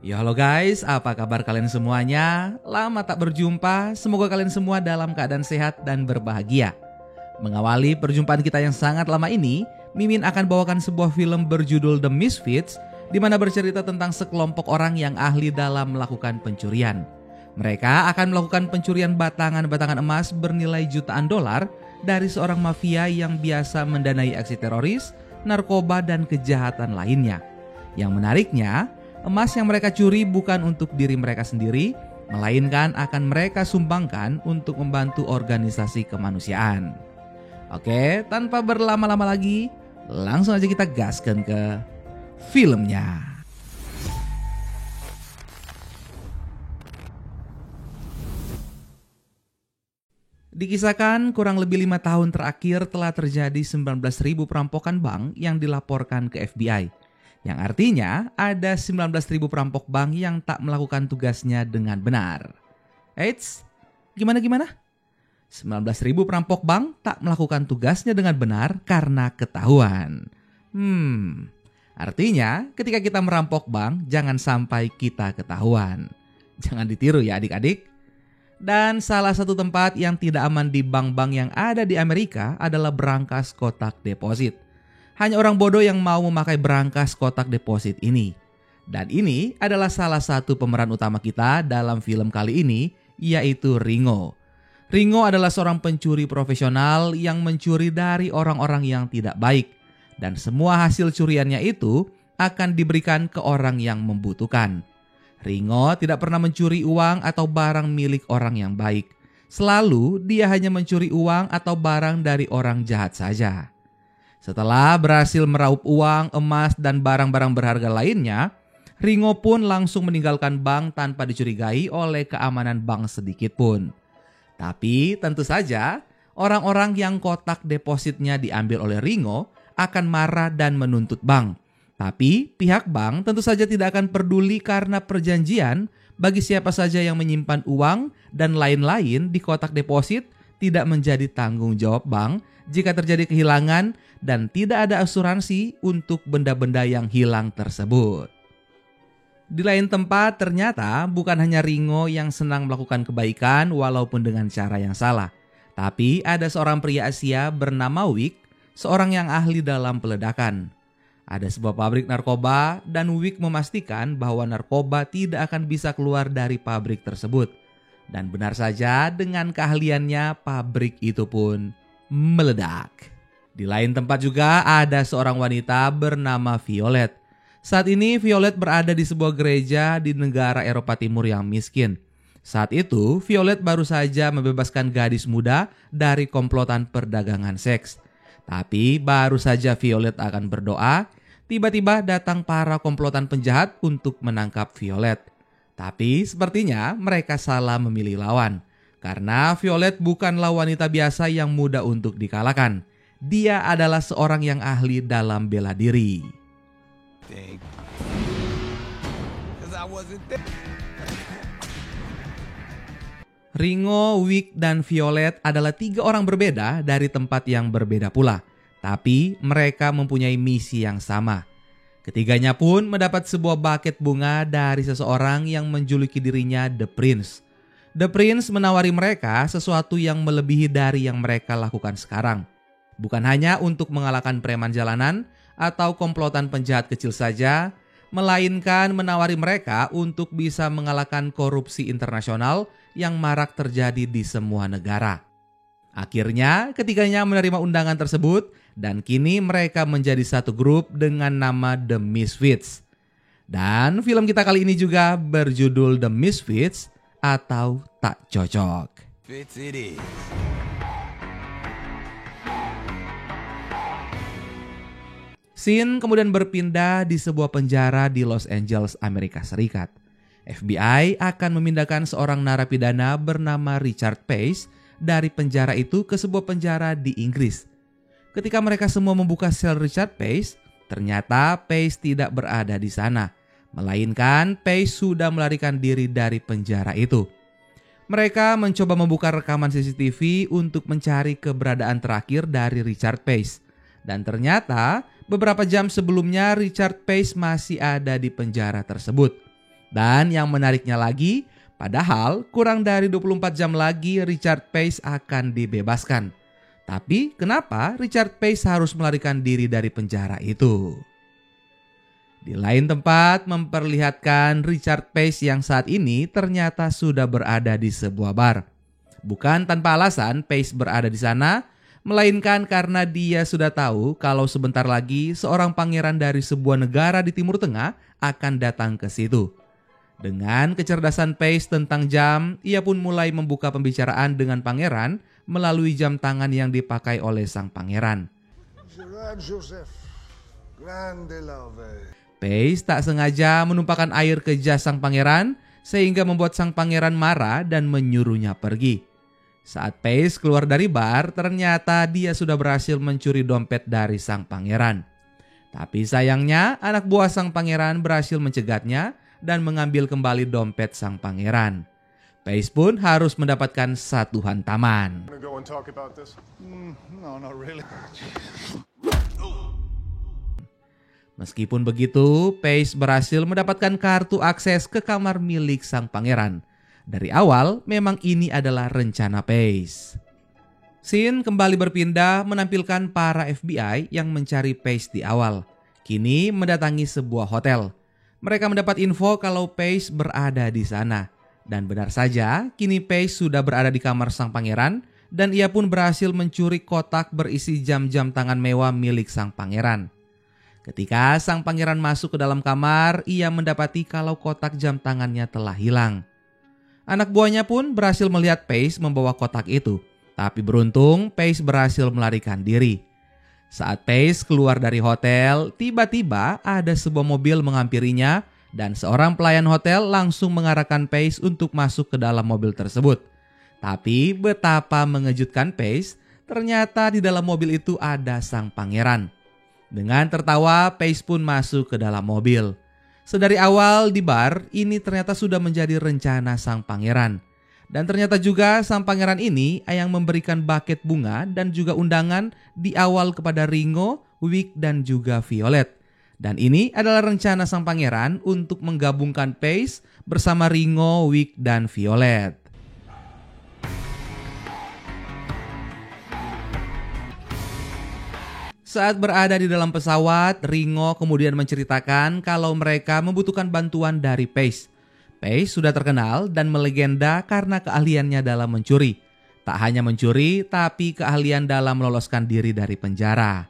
Ya halo guys, apa kabar kalian semuanya? Lama tak berjumpa, semoga kalian semua dalam keadaan sehat dan berbahagia. Mengawali perjumpaan kita yang sangat lama ini, Mimin akan bawakan sebuah film berjudul The Misfits, di mana bercerita tentang sekelompok orang yang ahli dalam melakukan pencurian. Mereka akan melakukan pencurian batangan-batangan emas bernilai jutaan dolar dari seorang mafia yang biasa mendanai aksi teroris, narkoba, dan kejahatan lainnya. Yang menariknya, emas yang mereka curi bukan untuk diri mereka sendiri, melainkan akan mereka sumbangkan untuk membantu organisasi kemanusiaan. Oke, tanpa berlama-lama lagi, langsung aja kita gaskan ke filmnya. Dikisahkan kurang lebih 5 tahun terakhir telah terjadi 19.000 perampokan bank yang dilaporkan ke FBI. Yang artinya ada 19.000 perampok bank yang tak melakukan tugasnya dengan benar. Eits, gimana? 19.000 perampok bank tak melakukan tugasnya dengan benar karena ketahuan. Artinya ketika kita merampok bank jangan sampai kita ketahuan. Jangan ditiru ya adik-adik. Dan salah satu tempat yang tidak aman di bank-bank yang ada di Amerika adalah berangkas kotak deposit. Hanya orang bodoh yang mau memakai berangkas kotak deposit ini. Dan ini adalah salah satu pemeran utama kita dalam film kali ini, yaitu Ringo. Ringo adalah seorang pencuri profesional yang mencuri dari orang-orang yang tidak baik. Dan semua hasil curiannya itu akan diberikan ke orang yang membutuhkan. Ringo tidak pernah mencuri uang atau barang milik orang yang baik. Selalu dia hanya mencuri uang atau barang dari orang jahat saja. Setelah berhasil meraup uang, emas, dan barang-barang berharga lainnya, Ringo pun langsung meninggalkan bank tanpa dicurigai oleh keamanan bank sedikit pun. Tapi tentu saja orang-orang yang kotak depositnya diambil oleh Ringo akan marah dan menuntut bank. Tapi pihak bank tentu saja tidak akan peduli karena perjanjian bagi siapa saja yang menyimpan uang dan lain-lain di kotak deposit tidak menjadi tanggung jawab bank jika terjadi kehilangan dan tidak ada asuransi untuk benda-benda yang hilang tersebut. Di lain tempat ternyata bukan hanya Ringo yang senang melakukan kebaikan walaupun dengan cara yang salah. Tapi ada seorang pria Asia bernama Wick, seorang yang ahli dalam peledakan. Ada sebuah pabrik narkoba dan Wick memastikan bahwa narkoba tidak akan bisa keluar dari pabrik tersebut. Dan benar saja dengan keahliannya pabrik itu pun meledak. Di lain tempat juga ada seorang wanita bernama Violet. Saat ini Violet berada di sebuah gereja di negara Eropa Timur yang miskin. Saat itu Violet baru saja membebaskan gadis muda dari komplotan perdagangan seks. Tapi baru saja Violet akan berdoa, tiba-tiba datang para komplotan penjahat untuk menangkap Violet. Tapi sepertinya mereka salah memilih lawan. Karena Violet bukanlah wanita biasa yang mudah untuk dikalahkan. Dia adalah seorang yang ahli dalam bela diri. Ringo, Wick, dan Violet adalah 3 orang berbeda dari tempat yang berbeda pula. Tapi mereka mempunyai misi yang sama. Ketiganya pun mendapat sebuah buket bunga dari seseorang yang menjuluki dirinya The Prince. The Prince menawari mereka sesuatu yang melebihi dari yang mereka lakukan sekarang. Bukan hanya untuk mengalahkan preman jalanan atau komplotan penjahat kecil saja, melainkan menawari mereka untuk bisa mengalahkan korupsi internasional yang marak terjadi di semua negara. Akhirnya ketiganya menerima undangan tersebut dan kini mereka menjadi satu grup dengan nama The Misfits. Dan film kita kali ini juga berjudul The Misfits atau Tak Cocok. Fits it is. Scene kemudian berpindah di sebuah penjara di Los Angeles, Amerika Serikat. FBI akan memindahkan seorang narapidana bernama Richard Pace dari penjara itu ke sebuah penjara di Inggris. Ketika mereka semua membuka sel Richard Pace, ternyata Pace tidak berada di sana, melainkan Pace sudah melarikan diri dari penjara itu. Mereka mencoba membuka rekaman CCTV untuk mencari keberadaan terakhir dari Richard Pace. Dan ternyata beberapa jam sebelumnya Richard Pace masih ada di penjara tersebut. Dan yang menariknya lagi, padahal kurang dari 24 jam lagi Richard Pace akan dibebaskan. Tapi kenapa Richard Pace harus melarikan diri dari penjara itu? Di lain tempat memperlihatkan Richard Pace yang saat ini ternyata sudah berada di sebuah bar. Bukan tanpa alasan Pace berada di sana, melainkan karena dia sudah tahu kalau sebentar lagi seorang pangeran dari sebuah negara di Timur Tengah akan datang ke situ. Dengan kecerdasan Pace tentang jam, ia pun mulai membuka pembicaraan dengan pangeran melalui jam tangan yang dipakai oleh sang pangeran. Pace tak sengaja menumpahkan air ke jas sang pangeran sehingga membuat sang pangeran marah dan menyuruhnya pergi. Saat Pace keluar dari bar, ternyata dia sudah berhasil mencuri dompet dari sang pangeran. Tapi sayangnya anak buah sang pangeran berhasil mencegatnya dan mengambil kembali dompet sang pangeran. Pace pun harus mendapatkan satu hantaman. Meskipun begitu, Pace berhasil mendapatkan kartu akses ke kamar milik sang pangeran. Dari awal, memang ini adalah rencana Pace. Scene kembali berpindah menampilkan para FBI yang mencari Pace di awal. Kini mendatangi sebuah hotel. Mereka mendapat info kalau Pace berada di sana. Dan benar saja, kini Pace sudah berada di kamar sang pangeran dan ia pun berhasil mencuri kotak berisi jam-jam tangan mewah milik sang pangeran. Ketika sang pangeran masuk ke dalam kamar, ia mendapati kalau kotak jam tangannya telah hilang. Anak buahnya pun berhasil melihat Pace membawa kotak itu, tapi beruntung Pace berhasil melarikan diri. Saat Pace keluar dari hotel, tiba-tiba ada sebuah mobil menghampirinya dan seorang pelayan hotel langsung mengarahkan Pace untuk masuk ke dalam mobil tersebut. Tapi betapa mengejutkan Pace, ternyata di dalam mobil itu ada sang pangeran. Dengan tertawa, Pace pun masuk ke dalam mobil. Sedari awal di bar, ini ternyata sudah menjadi rencana sang pangeran. Dan ternyata juga sang pangeran ini yang memberikan buket bunga dan juga undangan di awal kepada Ringo, Wick dan juga Violet. Dan ini adalah rencana sang pangeran untuk menggabungkan Pace bersama Ringo, Wick dan Violet. Saat berada di dalam pesawat, Ringo kemudian menceritakan kalau mereka membutuhkan bantuan dari Pace. Pace sudah terkenal dan melegenda karena keahliannya dalam mencuri. Tak hanya mencuri, tapi keahlian dalam meloloskan diri dari penjara.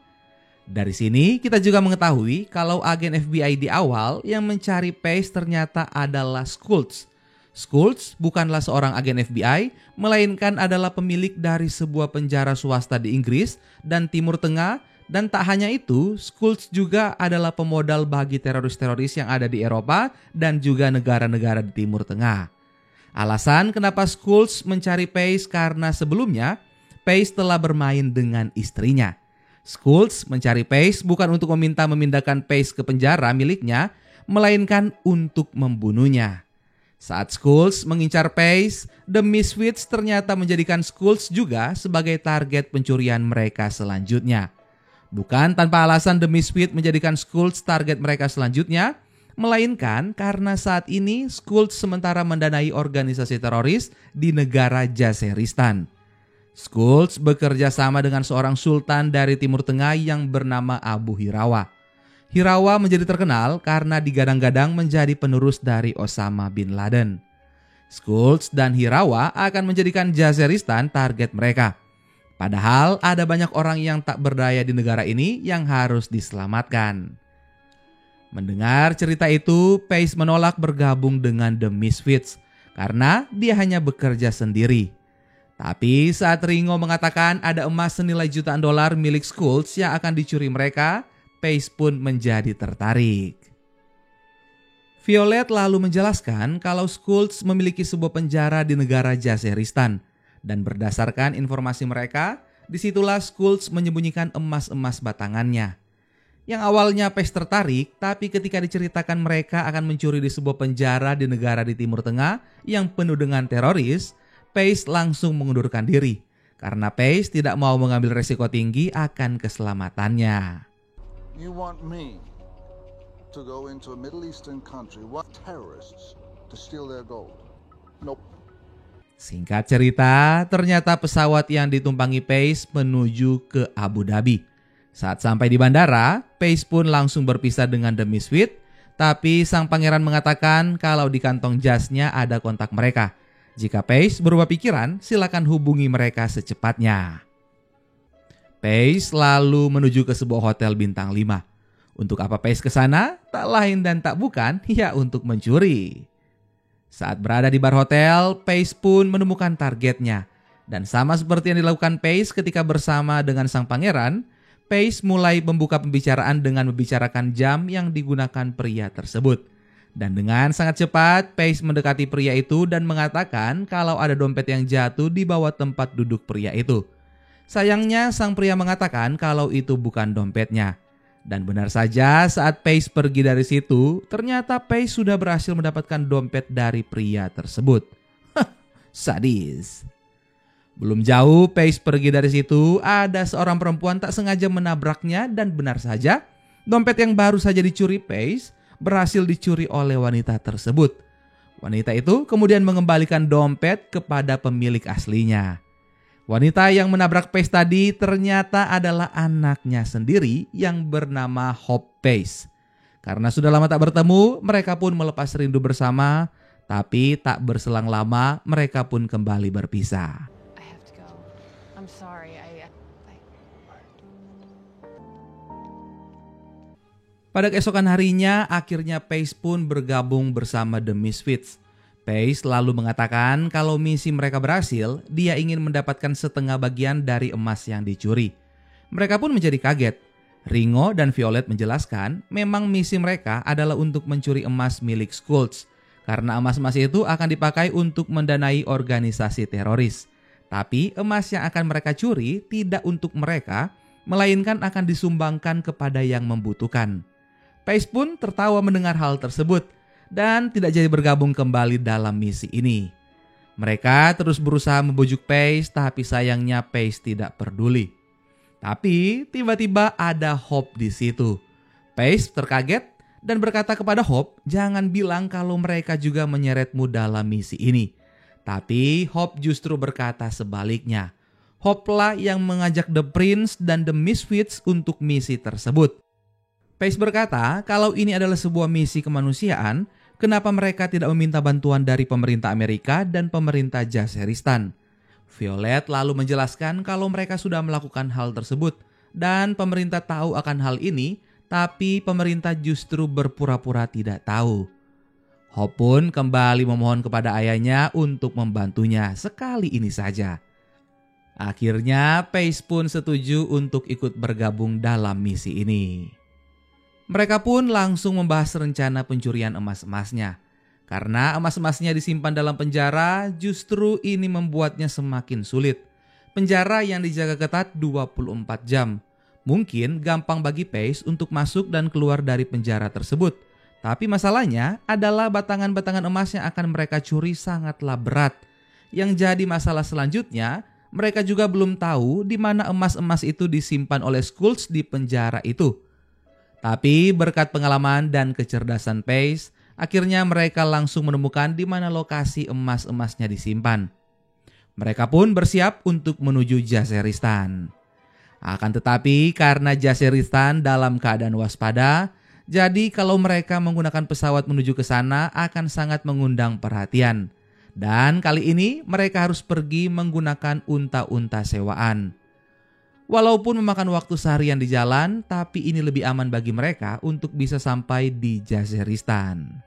Dari sini kita juga mengetahui kalau agen FBI di awal yang mencari Pace ternyata adalah Schultz. Schultz bukanlah seorang agen FBI, melainkan adalah pemilik dari sebuah penjara swasta di Inggris dan Timur Tengah. Dan tak hanya itu, Schultz juga adalah pemodal bagi teroris-teroris yang ada di Eropa dan juga negara-negara di Timur Tengah. Alasan kenapa Schultz mencari Pace karena sebelumnya Pace telah bermain dengan istrinya. Schultz mencari Pace bukan untuk meminta memindahkan Pace ke penjara miliknya, melainkan untuk membunuhnya. Saat Schultz mengincar Pace, The Misfits ternyata menjadikan Schultz juga sebagai target pencurian mereka selanjutnya. Bukan tanpa alasan The Misfits menjadikan Schultz target mereka selanjutnya, melainkan karena saat ini Schultz sementara mendanai organisasi teroris di negara Jazeristan. Schultz bekerja sama dengan seorang sultan dari Timur Tengah yang bernama Abu Hirawa. Hirawa menjadi terkenal karena digadang-gadang menjadi penerus dari Osama bin Laden. Schultz dan Hirawa akan menjadikan Jazeristan target mereka. Padahal ada banyak orang yang tak berdaya di negara ini yang harus diselamatkan. Mendengar cerita itu, Pace menolak bergabung dengan The Misfits karena dia hanya bekerja sendiri. Tapi saat Ringo mengatakan ada emas senilai jutaan dolar milik Schultz yang akan dicuri mereka, Pace pun menjadi tertarik. Violet lalu menjelaskan kalau Schultz memiliki sebuah penjara di negara Jazeristan. Dan berdasarkan informasi mereka, disitulah Schultz menyembunyikan emas-emas batangannya. Yang awalnya Pace tertarik, tapi ketika diceritakan mereka akan mencuri di sebuah penjara di negara di Timur Tengah yang penuh dengan teroris, Pace langsung mengundurkan diri. Karena Pace tidak mau mengambil resiko tinggi akan keselamatannya. You want me to go into a Middle Eastern country, want terrorists to steal their gold. Nope. Singkat cerita, ternyata pesawat yang ditumpangi Pace menuju ke Abu Dhabi. Saat sampai di bandara, Pace pun langsung berpisah dengan The Misfits, tapi sang pangeran mengatakan kalau di kantong jasnya ada kontak mereka. Jika Pace berubah pikiran, silakan hubungi mereka secepatnya. Pace lalu menuju ke sebuah hotel bintang 5. Untuk apa Pace ke sana? Tak lain dan tak bukan, ya untuk mencuri. Saat berada di bar hotel, Pace pun menemukan targetnya. Dan sama seperti yang dilakukan Pace ketika bersama dengan sang pangeran, Pace mulai membuka pembicaraan dengan membicarakan jam yang digunakan pria tersebut. Dan dengan sangat cepat, Pace mendekati pria itu dan mengatakan kalau ada dompet yang jatuh di bawah tempat duduk pria itu. Sayangnya, sang pria mengatakan kalau itu bukan dompetnya. Dan benar saja, saat Pace pergi dari situ, ternyata Pace sudah berhasil mendapatkan dompet dari pria tersebut. Sadis. Belum jauh Pace pergi dari situ, ada seorang perempuan tak sengaja menabraknya dan benar saja, dompet yang baru saja dicuri Pace berhasil dicuri oleh wanita tersebut. Wanita itu kemudian mengembalikan dompet kepada pemilik aslinya. Wanita yang menabrak Pace tadi ternyata adalah anaknya sendiri yang bernama Hope Pace. Karena sudah lama tak bertemu, mereka pun melepas rindu bersama, tapi tak berselang lama mereka pun kembali berpisah. I'm sorry. Pada keesokan harinya, akhirnya Pace pun bergabung bersama The Misfits. Pace lalu mengatakan kalau misi mereka berhasil, dia ingin mendapatkan setengah bagian dari emas yang dicuri. Mereka pun menjadi kaget. Ringo dan Violet menjelaskan memang misi mereka adalah untuk mencuri emas milik Skulls, karena emas-emas itu akan dipakai untuk mendanai organisasi teroris. Tapi emas yang akan mereka curi tidak untuk mereka, melainkan akan disumbangkan kepada yang membutuhkan. Pace pun tertawa mendengar hal tersebut dan tidak jadi bergabung kembali dalam misi ini. Mereka terus berusaha membujuk Pace, tapi sayangnya Pace tidak peduli. Tapi tiba-tiba ada Hope di situ. Pace terkaget dan berkata kepada Hope, jangan bilang kalau mereka juga menyeretmu dalam misi ini. Tapi Hope justru berkata sebaliknya. Hope lah yang mengajak The Prince dan The Misfits untuk misi tersebut. Pace berkata kalau ini adalah sebuah misi kemanusiaan, kenapa mereka tidak meminta bantuan dari pemerintah Amerika dan pemerintah Jaziristan? Violet lalu menjelaskan kalau mereka sudah melakukan hal tersebut dan pemerintah tahu akan hal ini, tapi pemerintah justru berpura-pura tidak tahu. Hope pun kembali memohon kepada ayahnya untuk membantunya sekali ini saja. Akhirnya Pace pun setuju untuk ikut bergabung dalam misi ini. Mereka pun langsung membahas rencana pencurian emas-emasnya. Karena emas-emasnya disimpan dalam penjara, justru ini membuatnya semakin sulit. Penjara yang dijaga ketat 24 jam. Mungkin gampang bagi Pace untuk masuk dan keluar dari penjara tersebut. Tapi masalahnya adalah batangan-batangan emas yang akan mereka curi sangatlah berat. Yang jadi masalah selanjutnya, mereka juga belum tahu di mana emas-emas itu disimpan oleh Skulls di penjara itu. Tapi berkat pengalaman dan kecerdasan Pace, akhirnya mereka langsung menemukan di mana lokasi emas-emasnya disimpan. Mereka pun bersiap untuk menuju Jaziristan. Akan tetapi karena Jaziristan dalam keadaan waspada, jadi kalau mereka menggunakan pesawat menuju ke sana akan sangat mengundang perhatian. Dan kali ini mereka harus pergi menggunakan unta-unta sewaan. Walaupun memakan waktu seharian di jalan, tapi ini lebih aman bagi mereka untuk bisa sampai di Jaziristan.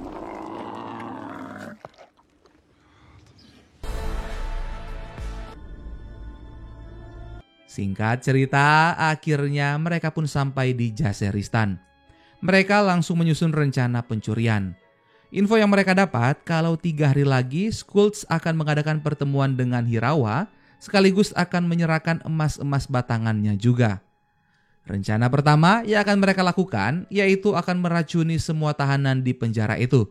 Singkat cerita, akhirnya mereka pun sampai di Jaziristan. Mereka langsung menyusun rencana pencurian. Info yang mereka dapat kalau 3 hari lagi Skulls akan mengadakan pertemuan dengan Hirawa, sekaligus akan menyerahkan emas-emas batangannya juga. Rencana pertama yang akan mereka lakukan yaitu akan meracuni semua tahanan di penjara itu.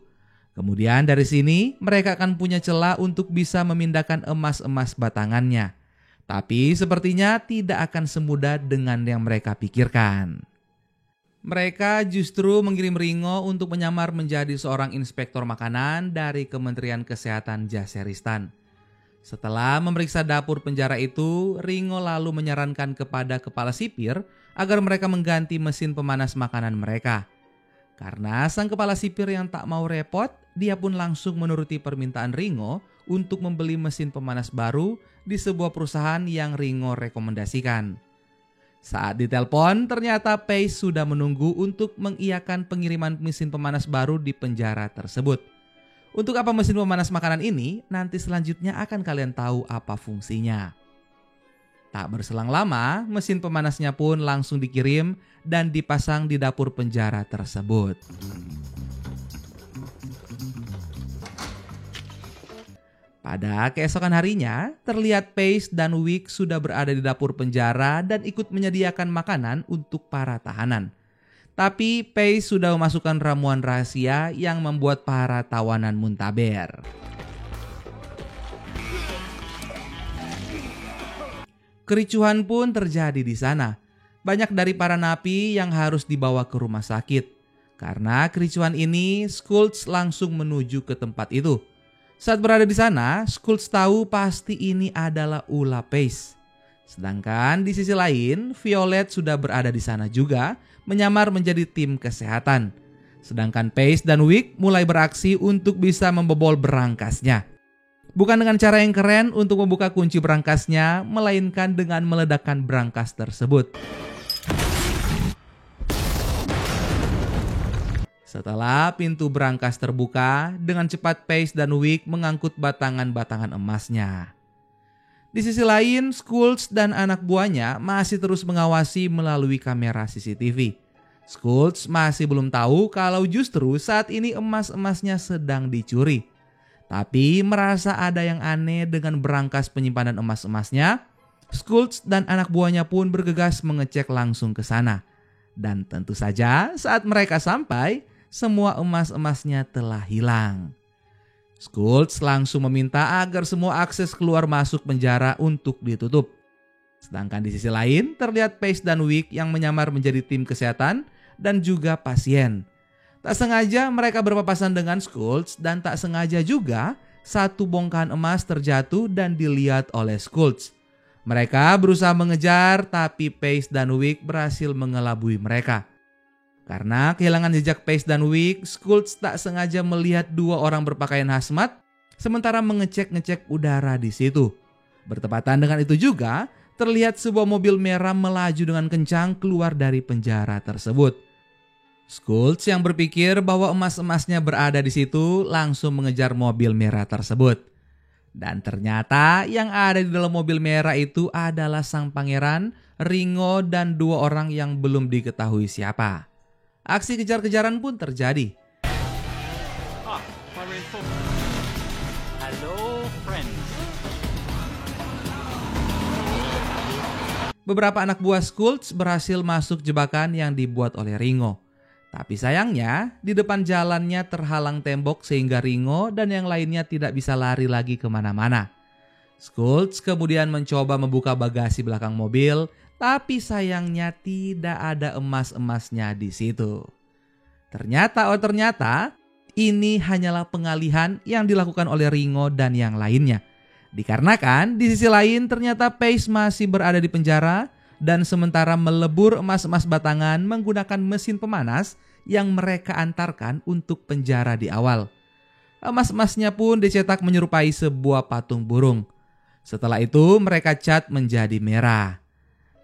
Kemudian dari sini mereka akan punya celah untuk bisa memindahkan emas-emas batangannya. Tapi sepertinya tidak akan semudah dengan yang mereka pikirkan. Mereka justru mengirim Ringo untuk menyamar menjadi seorang inspektor makanan dari Kementerian Kesehatan Jaseristan. Setelah memeriksa dapur penjara itu, Ringo lalu menyarankan kepada kepala sipir agar mereka mengganti mesin pemanas makanan mereka. Karena sang kepala sipir yang tak mau repot, dia pun langsung menuruti permintaan Ringo untuk membeli mesin pemanas baru di sebuah perusahaan yang Ringo rekomendasikan. Saat ditelepon, ternyata Pace sudah menunggu untuk mengiyakan pengiriman mesin pemanas baru di penjara tersebut. Untuk apa mesin pemanas makanan ini? Nanti selanjutnya akan kalian tahu apa fungsinya. Tak berselang lama, mesin pemanasnya pun langsung dikirim dan dipasang di dapur penjara tersebut. Pada keesokan harinya, terlihat Pace dan Wick sudah berada di dapur penjara dan ikut menyediakan makanan untuk para tahanan. Tapi Pace sudah memasukkan ramuan rahasia yang membuat para tawanan muntaber. Kericuhan pun terjadi di sana. Banyak dari para napi yang harus dibawa ke rumah sakit. Karena kericuhan ini, Schultz langsung menuju ke tempat itu. Saat berada di sana, Schultz tahu pasti ini adalah ulah Pace. Sedangkan di sisi lain, Violet sudah berada di sana juga, menyamar menjadi tim kesehatan. Sedangkan Pace dan Wick mulai beraksi untuk bisa membobol berangkasnya. Bukan dengan cara yang keren untuk membuka kunci berangkasnya, melainkan dengan meledakkan berangkas tersebut. Setelah pintu berangkas terbuka, dengan cepat Pace dan Wick mengangkut batangan-batangan emasnya. Di sisi lain, Schultz dan anak buahnya masih terus mengawasi melalui kamera CCTV. Schultz masih belum tahu kalau justru saat ini emas-emasnya sedang dicuri. Tapi merasa ada yang aneh dengan berangkas penyimpanan emas-emasnya, Schultz dan anak buahnya pun bergegas mengecek langsung ke sana. Dan tentu saja saat mereka sampai, semua emas-emasnya telah hilang. Schultz langsung meminta agar semua akses keluar masuk penjara untuk ditutup. Sedangkan di sisi lain terlihat Pace dan Wick yang menyamar menjadi tim kesehatan dan juga pasien. Tak sengaja mereka berpapasan dengan Schultz dan tak sengaja juga satu bongkahan emas terjatuh dan dilihat oleh Schultz. Mereka berusaha mengejar tapi Pace dan Wick berhasil mengelabui mereka. Karena kehilangan jejak Pace dan Wick, Schultz tak sengaja melihat dua orang berpakaian hazmat sementara mengecek-ngecek udara di situ. Bertepatan dengan itu juga, terlihat sebuah mobil merah melaju dengan kencang keluar dari penjara tersebut. Schultz yang berpikir bahwa emas-emasnya berada di situ langsung mengejar mobil merah tersebut. Dan ternyata yang ada di dalam mobil merah itu adalah sang pangeran, Ringo, dan dua orang yang belum diketahui siapa. Aksi kejar-kejaran pun terjadi. Hello, friends. Beberapa anak buah Schultz berhasil masuk jebakan yang dibuat oleh Ringo. Tapi sayangnya, di depan jalannya terhalang tembok sehingga Ringo dan yang lainnya tidak bisa lari lagi kemana-mana. Schultz kemudian mencoba membuka bagasi belakang mobil, tapi sayangnya tidak ada emas-emasnya di situ. Ternyata ini hanyalah pengalihan yang dilakukan oleh Ringo dan yang lainnya. Dikarenakan di sisi lain ternyata Pace masih berada di penjara dan sementara melebur emas-emas batangan menggunakan mesin pemanas yang mereka antarkan untuk penjara di awal. Emas-emasnya pun dicetak menyerupai sebuah patung burung. Setelah itu mereka cat menjadi merah.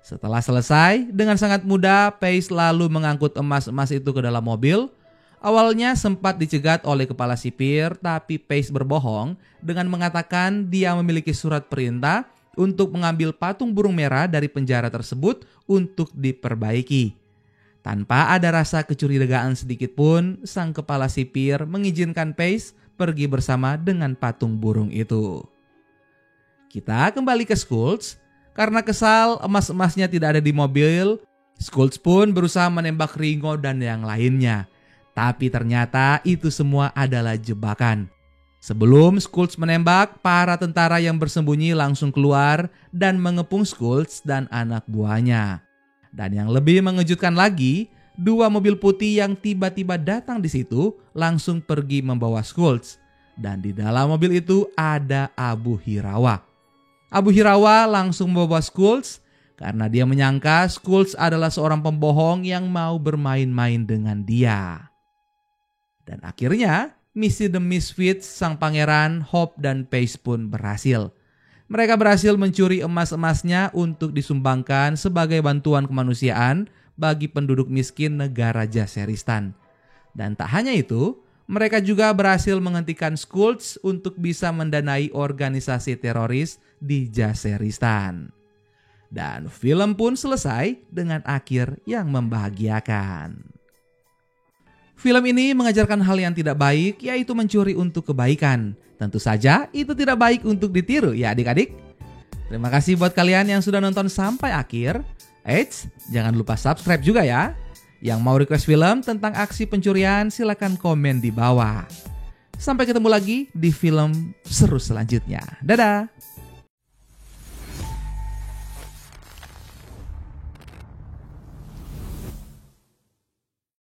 Setelah selesai, dengan sangat mudah Pace lalu mengangkut emas-emas itu ke dalam mobil. Awalnya sempat dicegat oleh kepala sipir, tapi Pace berbohong dengan mengatakan dia memiliki surat perintah untuk mengambil patung burung merah dari penjara tersebut untuk diperbaiki. Tanpa ada rasa kecurigaan sedikit pun, sang kepala sipir mengizinkan Pace pergi bersama dengan patung burung itu. Kita kembali ke Schultz. Karena kesal emas-emasnya tidak ada di mobil, Schultz pun berusaha menembak Ringo dan yang lainnya. Tapi ternyata itu semua adalah jebakan. Sebelum Schultz menembak, para tentara yang bersembunyi langsung keluar dan mengepung Schultz dan anak buahnya. Dan yang lebih mengejutkan lagi, Dua mobil putih yang tiba-tiba datang di situ langsung pergi membawa Schultz. Dan di dalam mobil itu ada Abu Hirawa. Abu Hirawa langsung membawa Schultz karena dia menyangka Schultz adalah seorang pembohong yang mau bermain-main dengan dia. Dan akhirnya misi The Misfits, sang pangeran, Hope dan Pace pun berhasil. Mereka berhasil mencuri emas-emasnya untuk disumbangkan sebagai bantuan kemanusiaan bagi penduduk miskin negara Jazeristan. Dan tak hanya itu, mereka juga berhasil menghentikan Schultz untuk bisa mendanai organisasi teroris di Jazeristan. Dan film pun selesai dengan akhir yang membahagiakan. Film ini mengajarkan hal yang tidak baik, yaitu mencuri untuk kebaikan. Tentu saja itu tidak baik untuk ditiru ya adik-adik. Terima kasih buat kalian yang sudah nonton sampai akhir. Eits, jangan lupa subscribe juga ya. Yang mau request film tentang aksi pencurian silakan komen di bawah. Sampai ketemu lagi di film seru selanjutnya. Dadah!